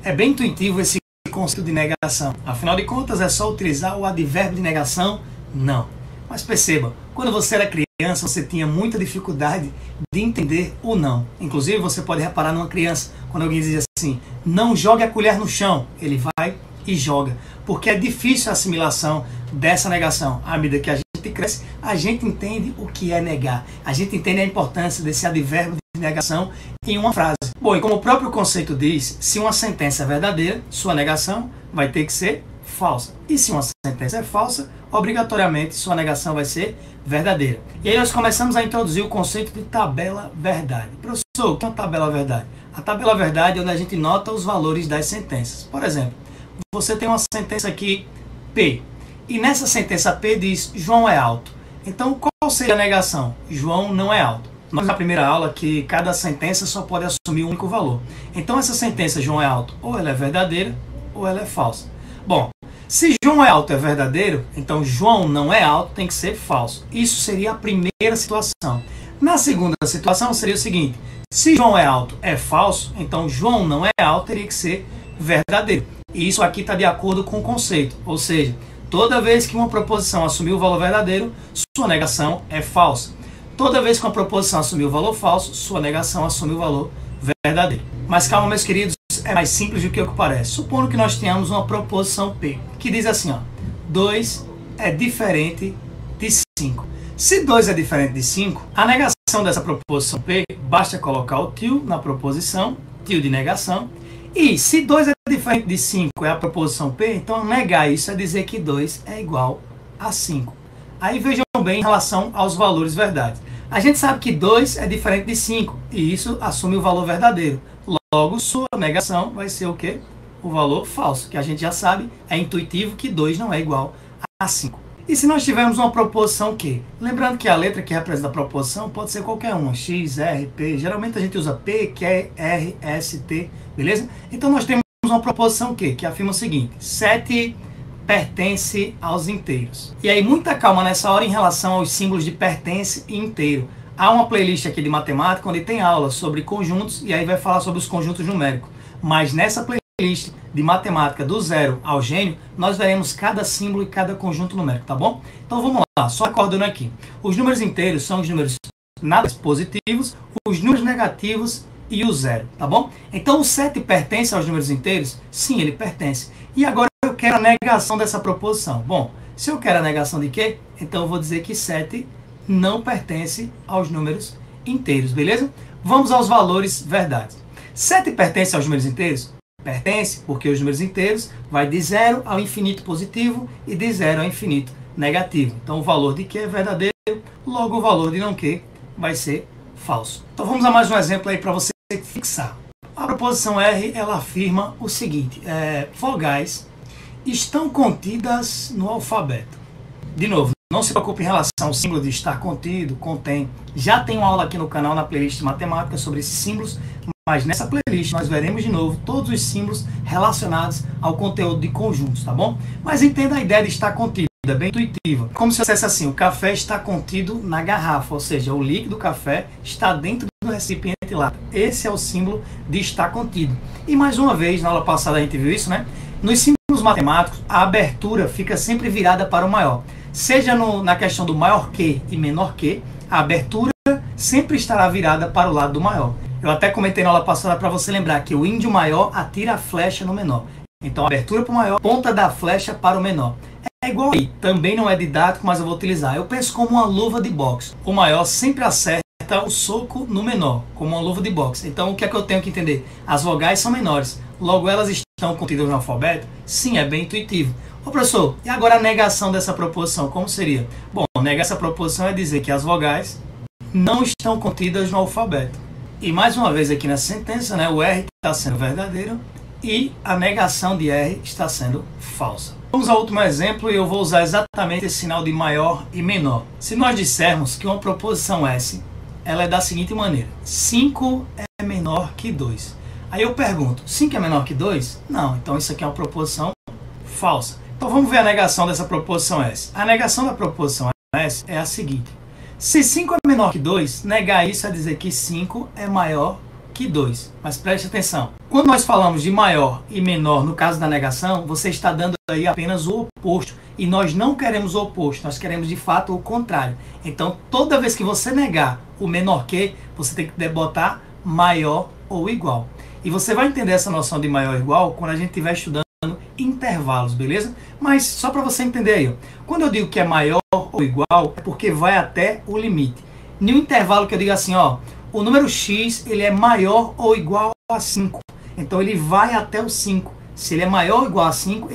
É bem intuitivo esse conceito de negação. Afinal de contas, é só utilizar o advérbio de negação? Não. Mas perceba, quando você era criança, você tinha muita dificuldade de entender o não. Inclusive, você pode reparar numa criança, quando alguém diz assim, não jogue a colher no chão, ele vai e joga. Porque é difícil a assimilação dessa negação. À medida que a gente cresce, a gente entende o que é negar. A gente entende a importância desse advérbio de negação em uma frase. Bom, e como o próprio conceito diz, se uma sentença é verdadeira, sua negação vai ter que ser falsa. E se uma sentença é falsa, obrigatoriamente sua negação vai ser verdadeira. E aí nós começamos a introduzir o conceito de tabela verdade. Professor, o que é uma tabela verdade? A tabela verdade é onde a gente nota os valores das sentenças. Por exemplo, você tem uma sentença aqui, P. E nessa sentença P diz, João é alto. Então, qual seria a negação? João não é alto. Nós na primeira aula que cada sentença só pode assumir um único valor. Então, essa sentença João é alto, ou ela é verdadeira, ou ela é falsa. Bom, se João é alto é verdadeiro, então João não é alto tem que ser falso. Isso seria a primeira situação. Na segunda situação seria o seguinte, se João é alto é falso, então João não é alto teria que ser verdadeiro. E isso aqui está de acordo com o conceito, ou seja, toda vez que uma proposição assumir o valor verdadeiro, sua negação é falsa. Toda vez que uma proposição assumir o valor falso, sua negação assume o valor verdadeiro. Mas calma, meus queridos, é mais simples do que o que parece. Supondo que nós tenhamos uma proposição P, que diz assim, ó, 2 é diferente de 5. Se 2 é diferente de 5, a negação dessa proposição P, basta colocar o til na proposição, til de negação, e se 2 é diferente de 5 é a proposição P, então negar isso é dizer que 2 é igual a 5. Aí vejam bem em relação aos valores verdades. A gente sabe que 2 é diferente de 5, e isso assume o valor verdadeiro. Logo, sua negação vai ser o quê? O valor falso, que a gente já sabe, é intuitivo que 2 não é igual a 5. E se nós tivermos uma proposição Q? Lembrando que a letra que representa a proposição pode ser qualquer uma, X, R, P. Geralmente a gente usa P, Q, R, S, T, beleza? Então nós temos uma proposição Q, que afirma o seguinte, 7 pertence aos inteiros. E aí muita calma nessa hora em relação aos símbolos de pertence e inteiro. Há uma playlist aqui de matemática onde tem aula sobre conjuntos e aí vai falar sobre os conjuntos numéricos. Mas nessa playlist de matemática do zero ao gênio, nós veremos cada símbolo e cada conjunto numérico, tá bom? Então vamos lá, só acordando aqui. Os números inteiros são os números nada positivos, os números negativos e o zero, tá bom? Então o 7 pertence aos números inteiros? Sim, ele pertence. E agora eu quero a negação dessa proposição. Bom, se eu quero a negação de quê? Então eu vou dizer que 7 não pertence aos números inteiros, beleza? Vamos aos valores verdades. 7 pertence aos números inteiros? Pertence, porque os números inteiros vai de 0 ao infinito positivo e de 0 ao infinito negativo. Então o valor de Q é verdadeiro, logo o valor de não Q vai ser falso. Então vamos a mais um exemplo aí para você fixar. A proposição R, ela afirma o seguinte, vogais estão contidas no alfabeto. De novo, não se preocupe em relação ao símbolo de estar contido, contém. Já tem uma aula aqui no canal, na playlist de matemática, sobre esses símbolos, mas nessa playlist nós veremos de novo todos os símbolos relacionados ao conteúdo de conjuntos, tá bom? Mas entenda a ideia de estar contido, é bem intuitiva. Como se eu dissesse assim, o café está contido na garrafa, ou seja, o líquido café está dentro do recipiente lá. Esse é o símbolo de estar contido. E mais uma vez, na aula passada a gente viu isso, né? Nos símbolos matemáticos, a abertura fica sempre virada para o maior. Seja na questão do maior que e menor que, a abertura sempre estará virada para o lado do maior. Eu até comentei na aula passada para você lembrar que o índio maior atira a flecha no menor. Então, a abertura para o maior, ponta da flecha para o menor. É igual aí, também não é didático, mas eu vou utilizar. Eu penso como uma luva de boxe. O maior sempre acerta o soco no menor, como uma luva de boxe. Então, o que é que eu tenho que entender? As vogais são menores, logo elas estão contidas no alfabeto? Sim, é bem intuitivo. Ô professor, e agora a negação dessa proposição, como seria? Bom, negar essa proposição é dizer que as vogais não estão contidas no alfabeto. E mais uma vez aqui nessa sentença, né, o R está sendo verdadeiro e a negação de R está sendo falsa. Vamos ao último exemplo e eu vou usar exatamente esse sinal de maior e menor. Se nós dissermos que uma proposição S, ela é da seguinte maneira, 5 é menor que 2. Aí eu pergunto, 5 é menor que 2? Não, então isso aqui é uma proposição falsa. Então vamos ver a negação dessa proposição S. A negação da proposição S é a seguinte. Se 5 é menor que 2, negar isso é dizer que 5 é maior que 2. Mas preste atenção. Quando nós falamos de maior e menor no caso da negação, você está dando aí apenas o oposto. E nós não queremos o oposto, nós queremos de fato o contrário. Então, toda vez que você negar o menor que, você tem que botar maior ou igual. E você vai entender essa noção de maior ou igual quando a gente estiver estudando intervalos, beleza? Mas só para você entender aí, ó, quando eu digo que é maior ou igual, é porque vai até o limite. No intervalo que eu digo assim, ó, o número x ele é maior ou igual a 5. Então ele vai até o 5. Se ele é maior ou igual a 5,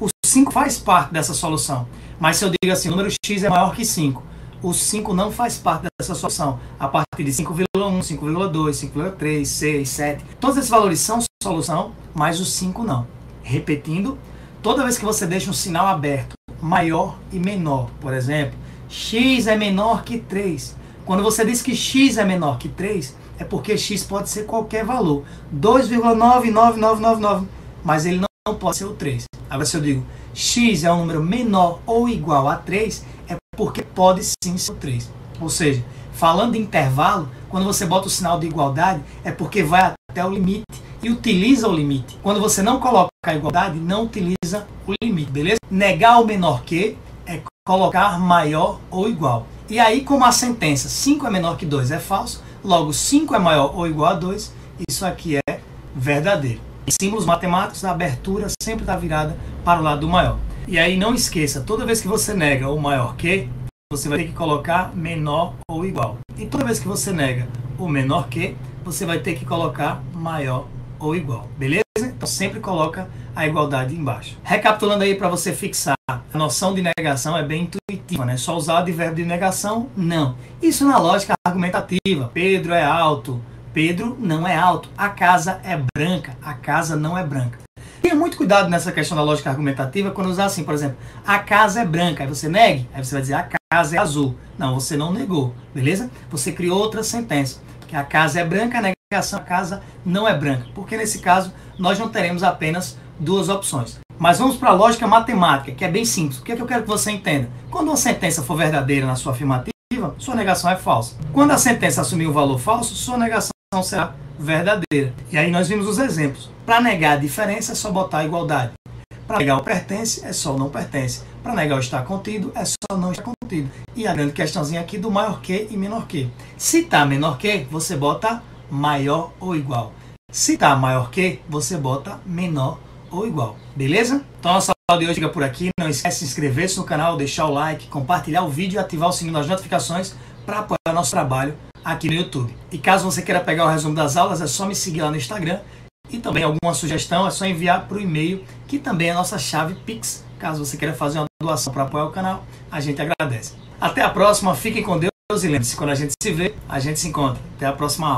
o 5 faz parte dessa solução. Mas se eu digo assim, o número x é maior que 5, o 5 não faz parte dessa solução. A partir de 5,1, 5,2, 5,3, 6, 7, todos esses valores são solução, mas o 5 não. Repetindo, toda vez que você deixa um sinal aberto, maior e menor, por exemplo, x é menor que 3. Quando você diz que x é menor que 3, é porque x pode ser qualquer valor. 2,99999, mas ele não pode ser o 3. Agora se eu digo x é um número menor ou igual a 3, é porque pode sim ser o 3. Ou seja, falando de intervalo, quando você bota o sinal de igualdade, é porque vai até o limite e utiliza o limite. Quando você não coloca a igualdade, não utiliza o limite, beleza? Negar o menor que é colocar maior ou igual. E aí, como a sentença 5 é menor que 2 é falso, logo 5 é maior ou igual a 2, isso aqui é verdadeiro. Em símbolos matemáticos, a abertura sempre está virada para o lado do maior. E aí não esqueça, toda vez que você nega o maior que, você vai ter que colocar menor ou igual. E toda vez que você nega o menor que, você vai ter que colocar maior ou igual, beleza? Então sempre coloca a igualdade embaixo. Recapitulando aí para você fixar, a noção de negação é bem intuitiva, né? Só usar o advérbio de negação? Não. Isso na lógica argumentativa. Pedro é alto. Pedro não é alto. A casa é branca. A casa não é branca. Tenha muito cuidado nessa questão da lógica argumentativa quando usar assim, por exemplo, a casa é branca. Aí você negue, aí você vai dizer a casa é azul. Não, você não negou, beleza? Você criou outra sentença. Que a casa é branca, a negação a casa não é branca. Porque nesse caso, nós não teremos apenas duas opções. Mas vamos para a lógica matemática, que é bem simples. O que é que eu quero que você entenda? Quando uma sentença for verdadeira na sua afirmativa, sua negação é falsa. Quando a sentença assumir um valor falso, sua negação será verdadeira. E aí nós vimos os exemplos. Para negar a diferença é só botar a igualdade. Para negar o pertence é só o não pertence. Para negar o estar contido é só não estar contido. E a grande questãozinha aqui do maior que e menor que. Se está menor que, você bota maior ou igual. Se está maior que, você bota menor ou igual. Beleza? Então a nossa aula de hoje fica por aqui. Não esquece de se inscrever-se no canal, deixar o like, compartilhar o vídeo e ativar o sininho das notificações para apoiar nosso trabalho aqui no YouTube. E caso você queira pegar o resumo das aulas, é só me seguir lá no Instagram. E também alguma sugestão é só enviar para o e-mail, que também é a nossa chave Pix. Caso você queira fazer uma doação para apoiar o canal, a gente agradece. Até a próxima, fiquem com Deus e lembre-se, quando a gente se vê, a gente se encontra. Até a próxima aula.